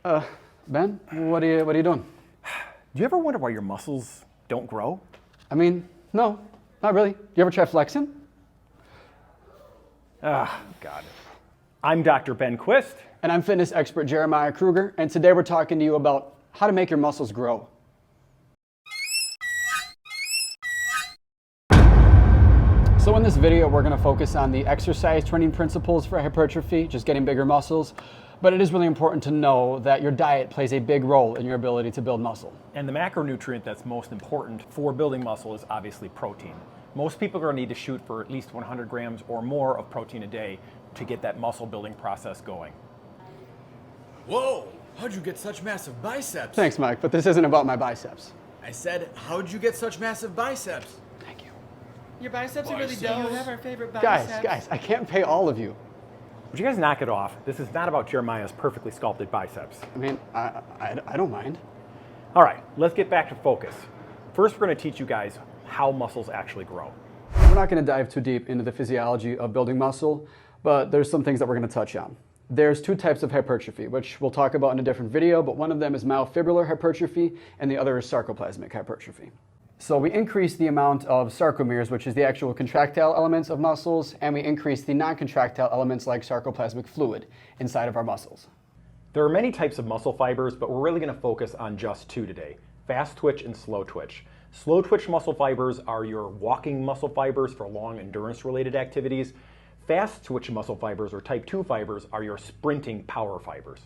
Ben, what are you doing? Do you ever wonder why your muscles don't grow? I mean, no, not really. Do you ever try flexing? God. I'm Dr. Ben Quist. And I'm fitness expert Jeremiah Kruger, and today we're talking to you about how to make your muscles grow. So in this video, we're going to focus on the exercise training principles for hypertrophy, just getting bigger muscles. But it is really important to know that your diet plays a big role in your ability to build muscle. And the macronutrient that's most important for building muscle is obviously protein. Most people are going to need to shoot for at least 100 grams or more of protein a day to get that muscle building process going. Whoa, how'd you get such massive biceps? Thanks, Mike, but this isn't about my biceps. I said, how'd you get such massive biceps? Thank you. Your biceps are really dope. You have our favorite Guys, biceps. I can't pay all of you. Would you guys knock it off? This is not about Jeremiah's perfectly sculpted biceps. I mean, I don't mind. All right, let's get back to focus. First, we're going to teach you guys how muscles actually grow. We're not going to dive too deep into the physiology of building muscle, but there's some things that we're going to touch on. There's two types of hypertrophy, which we'll talk about in a different video, but one of them is myofibrillar hypertrophy, and the other is sarcoplasmic hypertrophy. So we increase the amount of sarcomeres, which is the actual contractile elements of muscles, and we increase the non-contractile elements like sarcoplasmic fluid inside of our muscles. There are many types of muscle fibers, but we're really going to focus on just two today: fast twitch and slow twitch. Slow twitch muscle fibers are your walking muscle fibers for long endurance related activities. Fast twitch muscle fibers, or type 2 fibers, are your sprinting power fibers.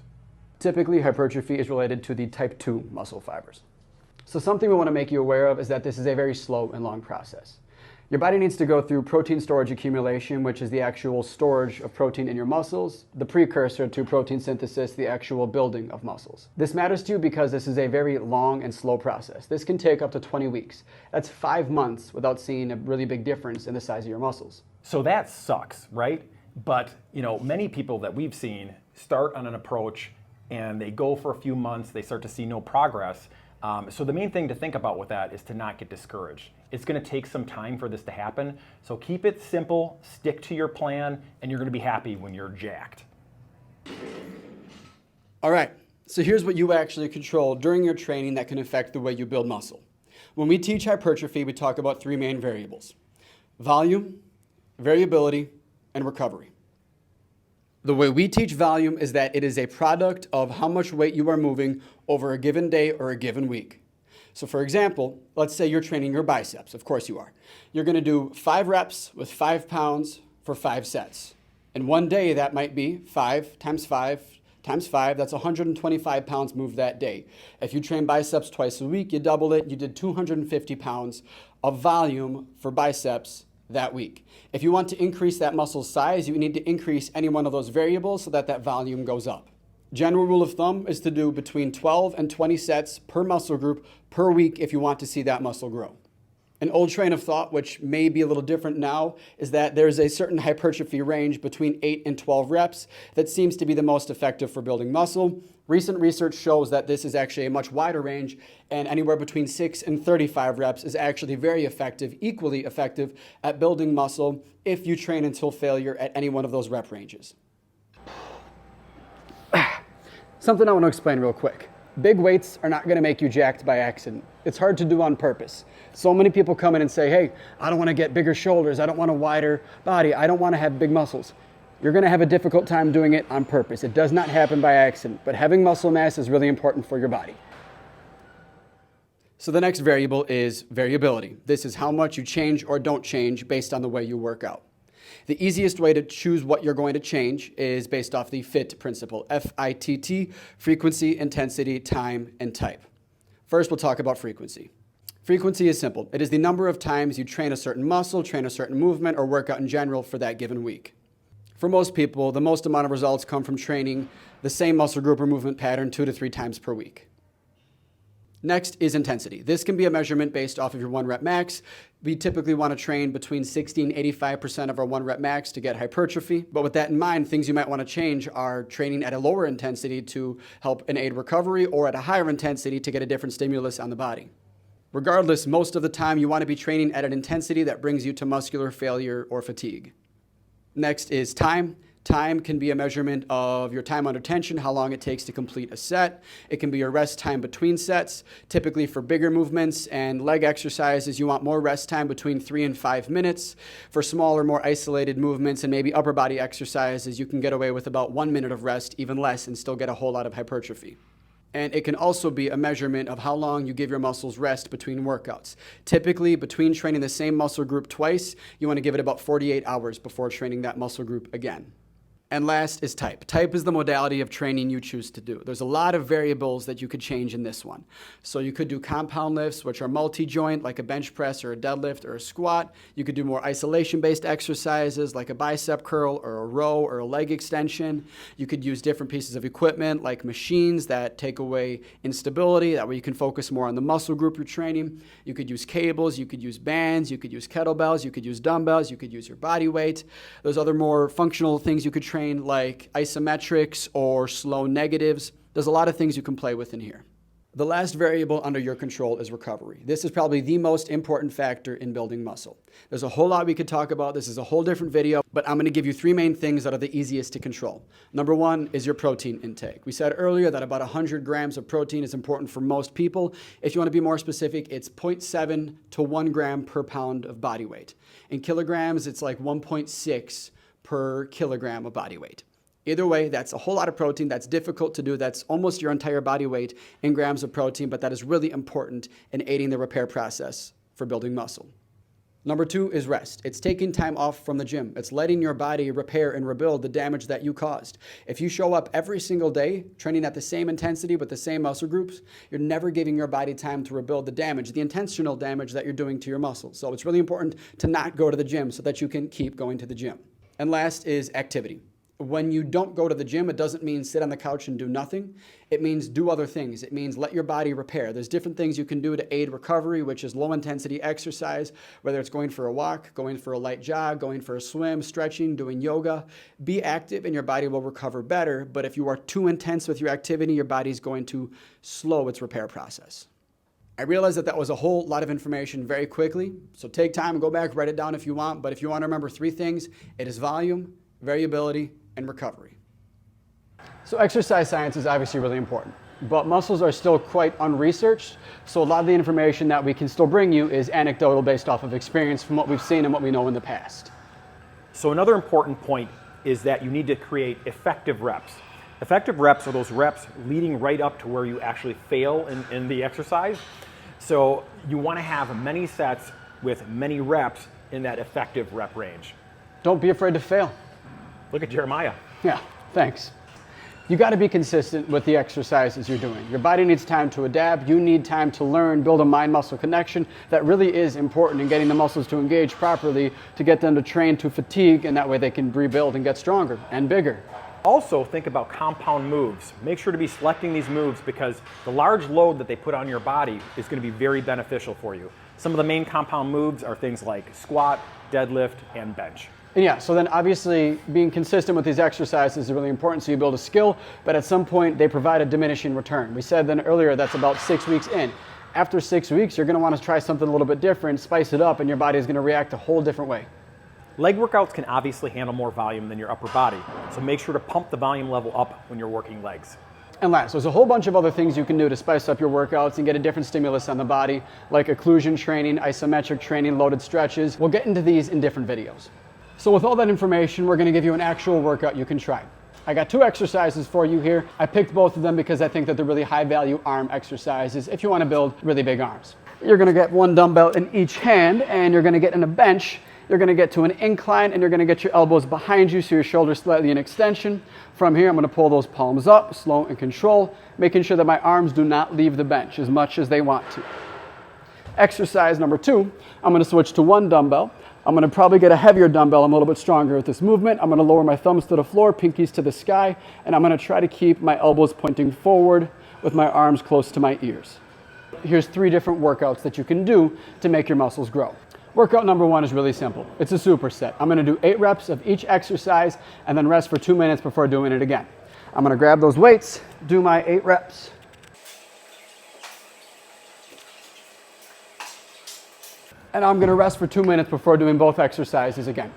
Typically, hypertrophy is related to the type 2 muscle fibers. So something we want to make you aware of is that this is a very slow and long process. Your body needs to go through protein storage accumulation, which is the actual storage of protein in your muscles, the precursor to protein synthesis, the actual building of muscles. This matters to you because this is a very long and slow process. This can take up to 20 weeks. That's 5 months without seeing a really big difference in the size of your muscles. So that sucks, right? But many people that we've seen start on an approach and they go for a few months, they start to see no progress. So the main thing to think about with that is to not get discouraged. It's going to take some time for this to happen. So keep it simple, stick to your plan, and you're going to be happy when you're jacked. All right, so here's what you actually control during your training that can affect the way you build muscle. When we teach hypertrophy, we talk about three main variables: volume, variability, and recovery. The way we teach volume is that it is a product of how much weight you are moving over a given day or a given week. So for example, let's say you're training your biceps. Of course you are. You're going to do 5 reps with 5 pounds for 5 sets. In one day, that might be 5 times 5 times 5. That's 125 pounds moved that day. If you train biceps twice a week, you double it. You did 250 pounds of volume for biceps that week. If you want to increase that muscle size, you need to increase any one of those variables so that that volume goes up. General rule of thumb is to do between 12 and 20 sets per muscle group per week if you want to see that muscle grow. An old train of thought, which may be a little different now, is that there's a certain hypertrophy range between 8 and 12 reps that seems to be the most effective for building muscle. Recent research shows that this is actually a much wider range, and anywhere between 6 and 35 reps is actually very effective, equally effective at building muscle if you train until failure at any one of those rep ranges. Something I want to explain real quick. Big weights are not going to make you jacked by accident. It's hard to do on purpose. So many people come in and say, hey, I don't want to get bigger shoulders. I don't want a wider body. I don't want to have big muscles. You're going to have a difficult time doing it on purpose. It does not happen by accident, but having muscle mass is really important for your body. So the next variable is variability. This is how much you change or don't change based on the way you work out. The easiest way to choose what you're going to change is based off the FITT principle, F-I-T-T, frequency, intensity, time, and type. First, we'll talk about frequency. Frequency is simple. It is the number of times you train a certain muscle, train a certain movement, or workout in general for that given week. For most people, the most amount of results come from training the same muscle group or movement pattern 2 to 3 times per week. Next is intensity. This can be a measurement based off of your 1 rep max. We typically want to train between 60 and 85% of our 1 rep max to get hypertrophy. But with that in mind, things you might want to change are training at a lower intensity to help and aid recovery, or at a higher intensity to get a different stimulus on the body. Regardless, most of the time you want to be training at an intensity that brings you to muscular failure or fatigue. Next is time. Time can be a measurement of your time under tension, how long it takes to complete a set. It can be your rest time between sets. Typically for bigger movements and leg exercises, you want more rest time between 3 and 5 minutes. For smaller, more isolated movements and maybe upper body exercises, you can get away with about 1 minute of rest, even less, and still get a whole lot of hypertrophy. And it can also be a measurement of how long you give your muscles rest between workouts. Typically, between training the same muscle group twice, you want to give it about 48 hours before training that muscle group again. And last is type. Type is the modality of training you choose to do. There's a lot of variables that you could change in this one. So you could do compound lifts, which are multi-joint, like a bench press or a deadlift or a squat. You could do more isolation-based exercises, like a bicep curl or a row or a leg extension. You could use different pieces of equipment, like machines that take away instability. That way you can focus more on the muscle group you're training. You could use cables, you could use bands, you could use kettlebells, you could use dumbbells, you could use your body weight. Those other more functional things you could train, like isometrics or slow negatives. There's a lot of things you can play with in here. The last variable under your control is recovery. This is probably the most important factor in building muscle. There's a whole lot we could talk about. This is a whole different video, but I'm going to give you 3 main things that are the easiest to control. Number 1 is your protein intake. We said earlier that about 100 grams of protein is important for most people. If you want to be more specific, it's 0.7 to 1 gram per pound of body weight. In kilograms, it's like 1.6 per kilogram of body weight. Either way, that's a whole lot of protein. That's difficult to do. That's almost your entire body weight in grams of protein, but that is really important in aiding the repair process for building muscle. Number 2 is rest. It's taking time off from the gym. It's letting your body repair and rebuild the damage that you caused. If you show up every single day training at the same intensity with the same muscle groups, you're never giving your body time to rebuild the damage, the intentional damage that you're doing to your muscles. So it's really important to not go to the gym so that you can keep going to the gym. And last is activity. When you don't go to the gym, it doesn't mean sit on the couch and do nothing. It means do other things. It means let your body repair. There's different things you can do to aid recovery, which is low intensity exercise, whether it's going for a walk, going for a light jog, going for a swim, stretching, doing yoga. Be active and your body will recover better. But if you are too intense with your activity, your body's going to slow its repair process. I realize that was a whole lot of information very quickly, so take time and go back, write it down if you want, but if you want to remember 3 things, it is volume, variability, and recovery. So exercise science is obviously really important, but muscles are still quite unresearched, so a lot of the information that we can still bring you is anecdotal based off of experience from what we've seen and what we know in the past. So another important point is that you need to create effective reps. Effective reps are those reps leading right up to where you actually fail in the exercise. So you want to have many sets with many reps in that effective rep range. Don't be afraid to fail. Look at Jeremiah. Yeah, thanks. You got to be consistent with the exercises you're doing. Your body needs time to adapt. You need time to learn, build a mind-muscle connection. That really is important in getting the muscles to engage properly, to get them to train to fatigue, and that way they can rebuild and get stronger and bigger. Also, think about compound moves. Make sure to be selecting these moves because the large load that they put on your body is going to be very beneficial for you. Some of the main compound moves are things like squat, deadlift, and bench. And yeah, so then obviously being consistent with these exercises is really important so you build a skill, but at some point they provide a diminishing return. We said then earlier that's about 6 weeks in. After 6 weeks, you're going to want to try something a little bit different, spice it up, and your body is going to react a whole different way. Leg workouts can obviously handle more volume than your upper body, so make sure to pump the volume level up when you're working legs. And last, there's a whole bunch of other things you can do to spice up your workouts and get a different stimulus on the body, like occlusion training, isometric training, loaded stretches. We'll get into these in different videos. So with all that information, we're going to give you an actual workout you can try. I got 2 exercises for you here. I picked both of them because I think that they're really high-value arm exercises if you want to build really big arms. You're going to get 1 dumbbell in each hand, and you're going to get in a bench. You're going to get to an incline, and you're going to get your elbows behind you so your shoulders slightly in extension. From here, I'm going to pull those palms up, slow and control, making sure that my arms do not leave the bench as much as they want to. Exercise number 2, I'm going to switch to 1 dumbbell. I'm going to probably get a heavier dumbbell. I'm a little bit stronger with this movement. I'm going to lower my thumbs to the floor, pinkies to the sky, and I'm going to try to keep my elbows pointing forward with my arms close to my ears. Here's 3 different workouts that you can do to make your muscles grow. Workout number 1 is really simple. It's a superset. I'm going to do 8 reps of each exercise and then rest for 2 minutes before doing it again. I'm going to grab those weights, do my 8 reps. And I'm going to rest for 2 minutes before doing both exercises again.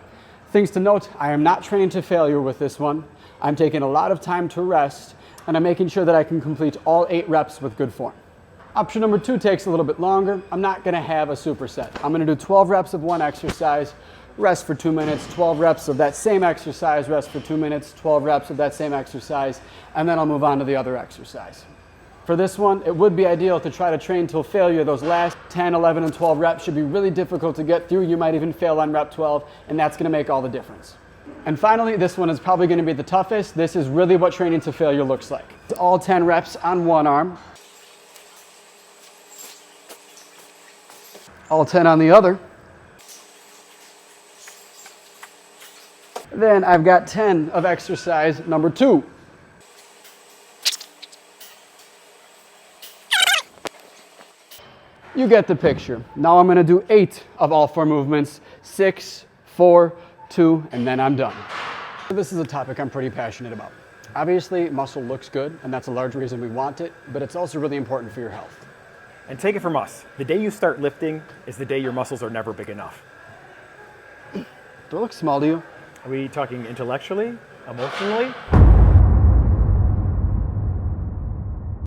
Things to note, I am not training to failure with this one. I'm taking a lot of time to rest, and I'm making sure that I can complete all 8 reps with good form. Option number 2 takes a little bit longer. I'm not gonna have a superset. I'm gonna do 12 reps of one exercise, rest for 2 minutes, 12 reps of that same exercise, rest for 2 minutes, 12 reps of that same exercise, and then I'll move on to the other exercise. For this one, it would be ideal to try to train till failure. Those last 10, 11, and 12 reps should be really difficult to get through. You might even fail on rep 12, and that's gonna make all the difference. And finally, this one is probably gonna be the toughest. This is really what training to failure looks like. It's all 10 reps on one arm, all 10 on the other. Then I've got 10 of exercise number 2. You get the picture. Now I'm gonna do 8 of all 4 movements, 6, 4, 2, and then I'm done. This is a topic I'm pretty passionate about. Obviously, muscle looks good, and that's a large reason we want it, but it's also really important for your health. And take it from us, the day you start lifting is the day your muscles are never big enough. Do I look small to you? Are we talking intellectually, emotionally?